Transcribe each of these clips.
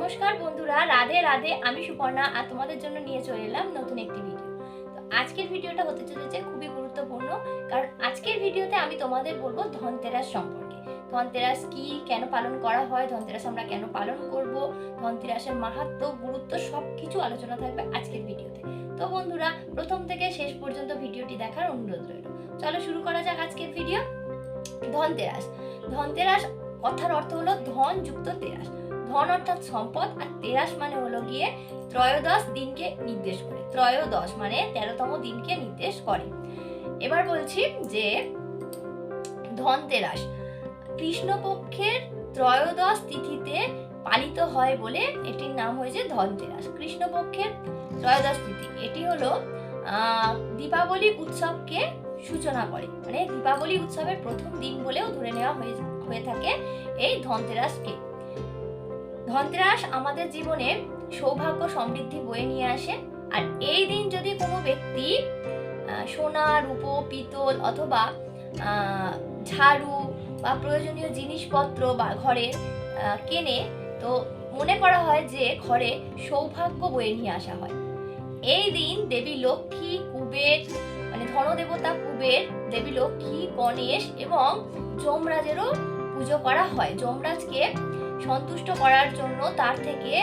নমস্কার বন্ধুরা, রাধে রাধে। আমি সুপর্ণা আর তোমাদের জন্য নিয়ে চলে এলাম নতুন একটি ভিডিও। তো আজকের ভিডিওটা হতে চলেছে খুবই গুরুত্বপূর্ণ, কারণ আজকের ভিডিওতে আমি তোমাদের বলবো ধনতেরাস সম্পর্কে। ধনতেরাস কি, কেন পালন করা হয়, ধনতেরাস আমরা কেন পালন করব, ধনতেরাসের মাহাত্ম্য, গুরুত্ব সবকিছু আলোচনা থাকবে আজকের ভিডিওতে। তো বন্ধুরা, প্রথম থেকে শেষ পর্যন্ত ভিডিওটি দেখার অনুরোধ রইল। চলো শুরু করা যাক আজকের ভিডিও। ধনতেরাস। ধনতেরাস কথার অর্থ হলো ধন যুক্ত তেরাস। ধন অর্থাৎ সম্পদ, আর তেরাস মানে হলো গিয়ে ত্রয়োদশ দিনকে নির্দেশ করে। ত্রয়োদশ মানে 13তম দিনকে নির্দেশ করে। এবার বলছি যে ধনতেরাস কৃষ্ণপক্ষের ত্রয়োদশ তিথিতে পালিত হয় বলে এটির নাম হয়েছে ধনতেরাস। কৃষ্ণপক্ষের ত্রয়োদশ তিথি, এটি হলো দীপাবলি উৎসবকে সূচনা করে, মানে দীপাবলি উৎসবের প্রথম দিন বলেও ধরে নেওয়া হয়ে থাকে এই ধনতেরাসকে। ধনতেরাস আমাদের জীবনে সৌভাগ্য সমৃদ্ধি বয়ে নিয়ে আসে। আর এই দিন যদি কোনো ব্যক্তি সোনা, রূপো, পিতল অথবা ঝাড়ু বা প্রয়োজনীয় জিনিসপত্র বা ঘরে কেনে, তো মনে করা হয় যে ঘরে সৌভাগ্য বয়ে নিয়ে আসা হয়। এই দিন দেবী লক্ষ্মী, কুবের মানে ধনদেবতা কুবের, দেবী লক্ষ্মী, গণেশ এবং যমরাজেরও পুজো করা হয়। যমরাজকে সন্তুষ্ট করার জন্য, তার থেকে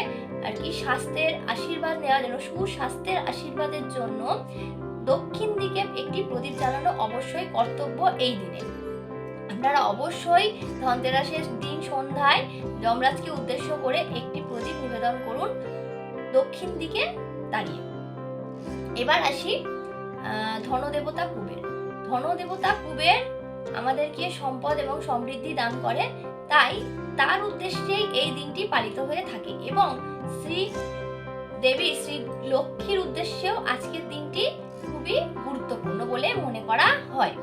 আর কি স্বাস্থ্যের আশীর্বাদ নেওয়ার জন্য, সুস্বাস্থ্যের আশীর্বাদের জন্য দক্ষিণ দিকে একটি প্রদীপ জ্বালানো অবশ্যই কর্তব্য এই দিনে। আপনারা অবশ্যই ধনতেরাসের দিন সন্ধ্যায় যমরাজকে উদ্দেশ্য করে একটি প্রদীপ নিবেদন করুন দক্ষিণ দিকে দাঁড়িয়ে। এবার আসি ধনদেবতা কুবের। ধনদেবতা কুবের আমাদেরকে সম্পদ এবং সমৃদ্ধি দান করে, তাই তার উদ্দেশ্যেই এই দিনটি পালিত হয়ে থাকে। এবং শ্রী দেবী শ্রী লক্ষ্মীর উদ্দেশ্যেও আজকের দিনটি খুবই গুরুত্বপূর্ণ বলে মনে করা হয়।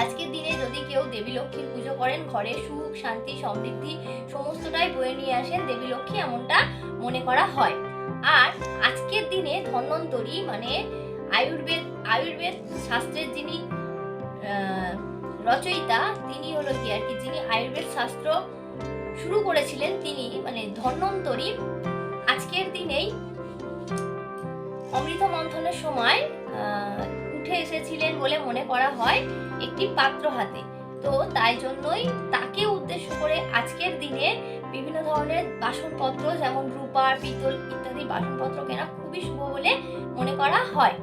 আজকের দিনে যদি কেউ দেবী লক্ষ্মীর পুজো করেন, ঘরে সুখ, শান্তি, সমৃদ্ধি সমস্তটাই বয়ে নিয়ে আসেন দেবী লক্ষ্মী, এমনটা মনে করা হয়। আর আজকের দিনে ধন্বন্তরী মানে আয়ুর্বেদ শাস্ত্রের যিনি রচয়িতা, তিনি হলো কি আর কি, যিনি আয়ুর্বেদ শাস্ত্র শুরু করেছিলেন, তিনি মানে ধন্বন্তরী আজকের দিনেই অমৃত মন্থনের সময় উঠে এসেছিলেন বলে মনে করা হয় একটি পাত্র হাতে। তো তাই জন্যই তাকে উদ্দেশ্য করে আজকের দিনে বিভিন্ন ধরনের বাসনপত্র, যেমন রূপা, পিতল ইত্যাদি বাসনপত্র কেনা খুবই শুভ বলে মনে করা হয়।